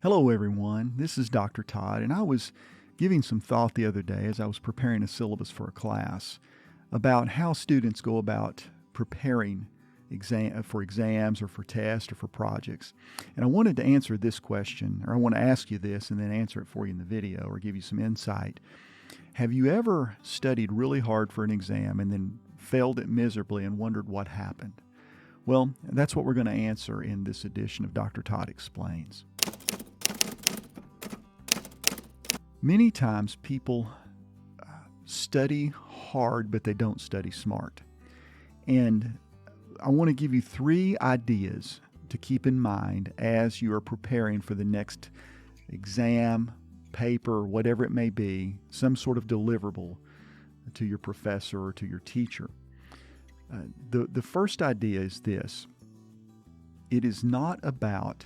Hello, everyone. This is Dr. Todd, and I was giving some thought the other day as I was preparing a syllabus for a class about how students go about preparing for exams or for tests or for projects. And I wanted to answer this question, or I want to ask you this and then answer it for you in the video or give you some insight. Have you ever studied really hard for an exam and then failed it miserably and wondered what happened? Well, that's what we're going to answer in this edition of Dr. Todd Explains. Many times people study hard, but they don't study smart. And I want to give you 3 ideas to keep in mind as you are preparing for the next exam, paper, whatever it may be, some sort of deliverable to your professor or to your teacher. The first idea is this: it is not about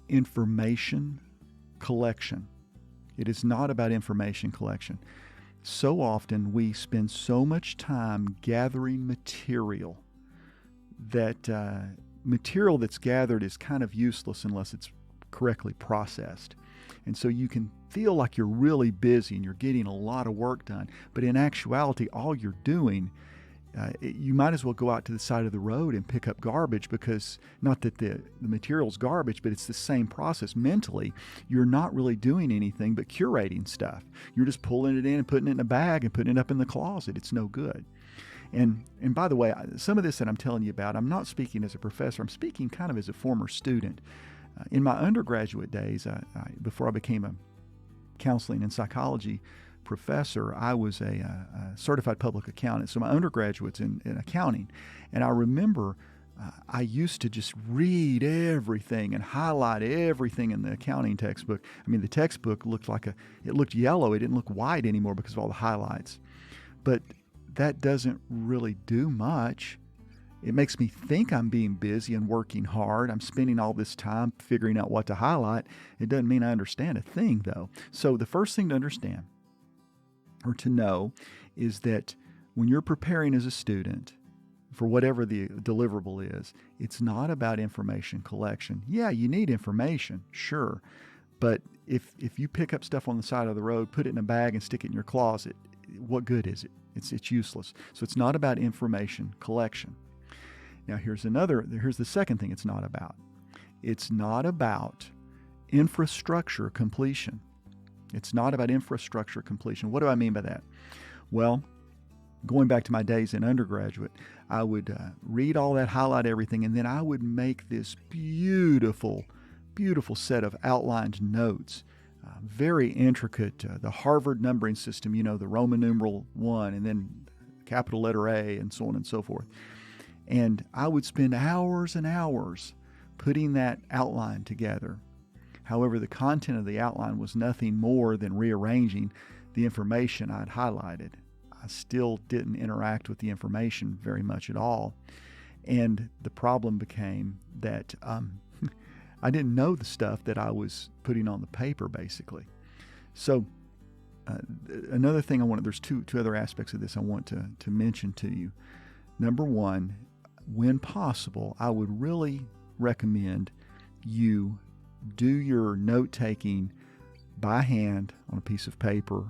information collection. It is not about information collection. So often we spend so much time gathering material that material that's gathered is kind of useless unless it's correctly processed. And so you can feel like you're really busy and you're getting a lot of work done, but in actuality, all you're doing, you might as well go out to the side of the road and pick up garbage, because not that the material's garbage, but it's the same process. Mentally, you're not really doing anything but curating stuff. You're just pulling it in and putting it in a bag and putting it up in the closet. It's no good. And by the way, some of this that I'm telling you about, I'm not speaking as a professor. I'm speaking kind of as a former student. In my undergraduate days, before I became a counseling and psychology professor, I was a certified public accountant. So my undergraduate's in accounting. And I remember I used to just read everything and highlight everything in the accounting textbook. I mean, the textbook it looked yellow. It didn't look white anymore because of all the highlights. But that doesn't really do much. It makes me think I'm being busy and working hard. I'm spending all this time figuring out what to highlight. It doesn't mean I understand a thing, though. So the first thing to understand or to know is that when you're preparing as a student for whatever the deliverable is, it's not about information collection. Yeah, you need information, sure. But if you pick up stuff on the side of the road, put it in a bag and stick it in your closet, what good is it? It's useless. So it's not about information collection. Now here's the second thing it's not about. It's not about infrastructure completion. It's not about infrastructure completion. What do I mean by that? Well, going back to my days in undergraduate, I would read all that, highlight everything, and then I would make this beautiful, beautiful set of outlined notes, very intricate. The Harvard numbering system, the Roman numeral 1, and then capital letter A, and so on and so forth. And I would spend hours and hours putting that outline together. However, the content of the outline was nothing more than rearranging the information I'd highlighted. I still didn't interact with the information very much at all. And the problem became that I didn't know the stuff that I was putting on the paper, basically. So another thing there's two other aspects of this I want to mention to you. Number one, when possible, I would really recommend you do your note-taking by hand on a piece of paper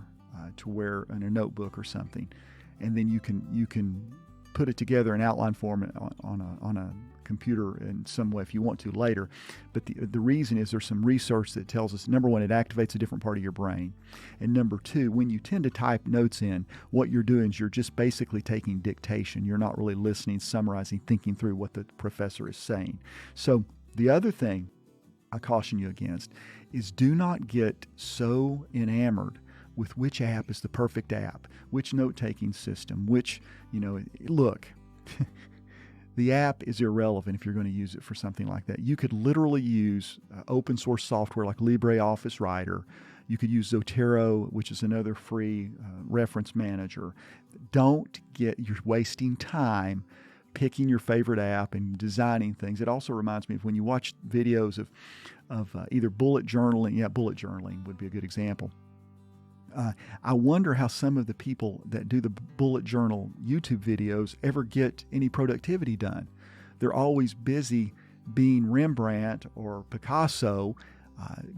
to where in a notebook or something, and then you can put it together in outline form on a computer in some way if you want to later. But the reason is there's some research that tells us, number one, it activates a different part of your brain, and number two, when you tend to type notes in, what you're doing is you're just basically taking dictation. You're not really listening, summarizing, thinking through what the professor is saying. So the other thing I caution you against is do not get so enamored with which app is the perfect app, which note-taking system, look, the app is irrelevant if you're going to use it for something like that. You could literally use open source software like LibreOffice Writer. You could use Zotero, which is another free reference manager. You're wasting time picking your favorite app and designing things. It also reminds me of when you watch videos of either bullet journaling. Yeah, bullet journaling would be a good example. I wonder how some of the people that do the bullet journal YouTube videos ever get any productivity done. They're always busy being Rembrandt or Picasso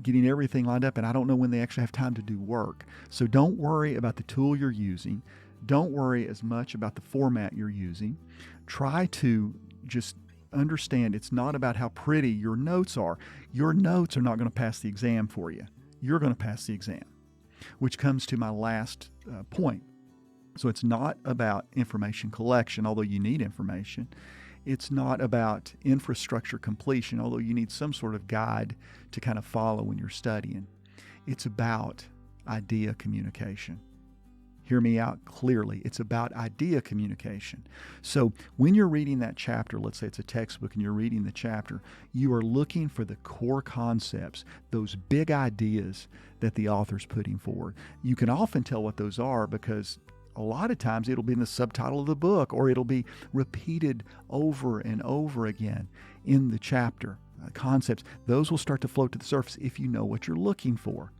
getting everything lined up, and I don't know when they actually have time to do work. So don't worry about the tool you're using. Don't worry as much about the format you're using. Try to just understand it's not about how pretty your notes are. Your notes are not going to pass the exam for you. You're going to pass the exam, which comes to my last point. So it's not about information collection, although you need information. It's not about infrastructure completion, although you need some sort of guide to kind of follow when you're studying. It's about idea communication. Hear me out clearly. It's about idea communication. So when you're reading that chapter, let's say it's a textbook and you're reading the chapter, you are looking for the core concepts, those big ideas that the author's putting forward. You can often tell what those are because a lot of times it'll be in the subtitle of the book, or it'll be repeated over and over again in the chapter. Concepts, those will start to float to the surface if you know what you're looking for.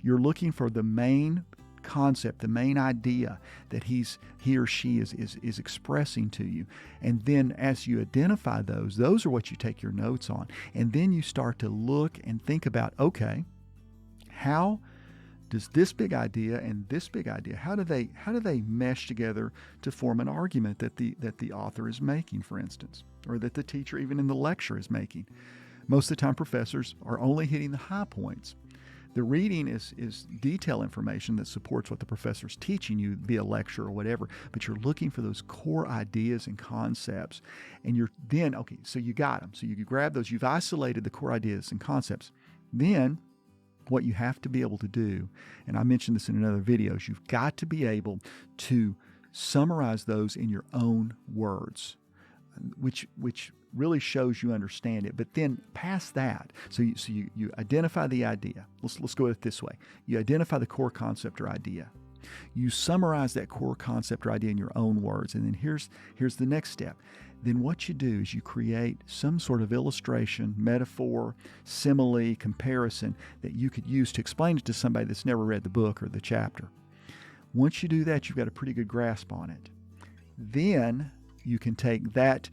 You're looking for the main concept, the main idea that he or she is expressing to you. And then as you identify those are what you take your notes on. And then you start to look and think about, okay, how does this big idea and this big idea, how do they mesh together to form an argument that the author is making, for instance, or that the teacher even in the lecture is making? Most of the time professors are only hitting the high points. The reading is detail information that supports what the professor's teaching you via lecture or whatever, but you're looking for those core ideas and concepts. And you're then, okay, so you got them. So you grab those, you've isolated the core ideas and concepts. Then what you have to be able to do, and I mentioned this in another video, is you've got to be able to summarize those in your own words, which really shows you understand it. But then past that, so you identify the idea. Let's go at it this way. You identify the core concept or idea. You summarize that core concept or idea in your own words. And then here's the next step. Then what you do is you create some sort of illustration, metaphor, simile, comparison that you could use to explain it to somebody that's never read the book or the chapter. Once you do that, you've got a pretty good grasp on it. Then you can take that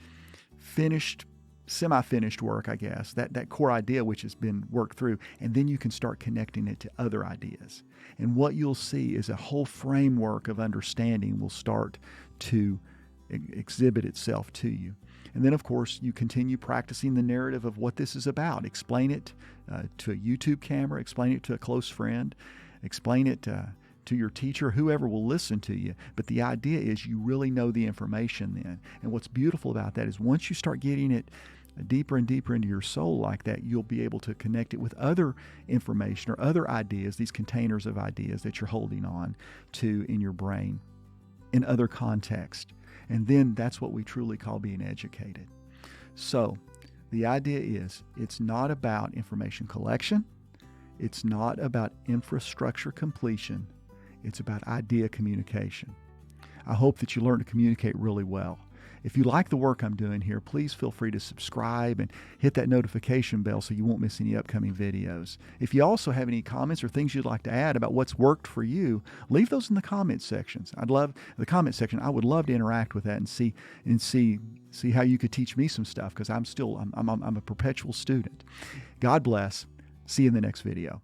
finished, semi-finished work, I guess, that core idea which has been worked through, and then you can start connecting it to other ideas. And what you'll see is a whole framework of understanding will start to exhibit itself to you. And then, of course, you continue practicing the narrative of what this is about. Explain it to a YouTube camera, explain it to a close friend, explain it to your teacher, whoever will listen to you. But the idea is you really know the information then. And what's beautiful about that is once you start getting it deeper and deeper into your soul like that, you'll be able to connect it with other information or other ideas, these containers of ideas that you're holding on to in your brain in other contexts. And then that's what we truly call being educated. So the idea is it's not about information collection. It's not about infrastructure completion. It's about idea communication. I hope that you learn to communicate really well. If you like the work I'm doing here, please feel free to subscribe and hit that notification bell so you won't miss any upcoming videos. If you also have any comments or things you'd like to add about what's worked for you, leave those in the comment sections. I would love to interact with that and see how you could teach me some stuff, because I'm a perpetual student. God bless. See you in the next video.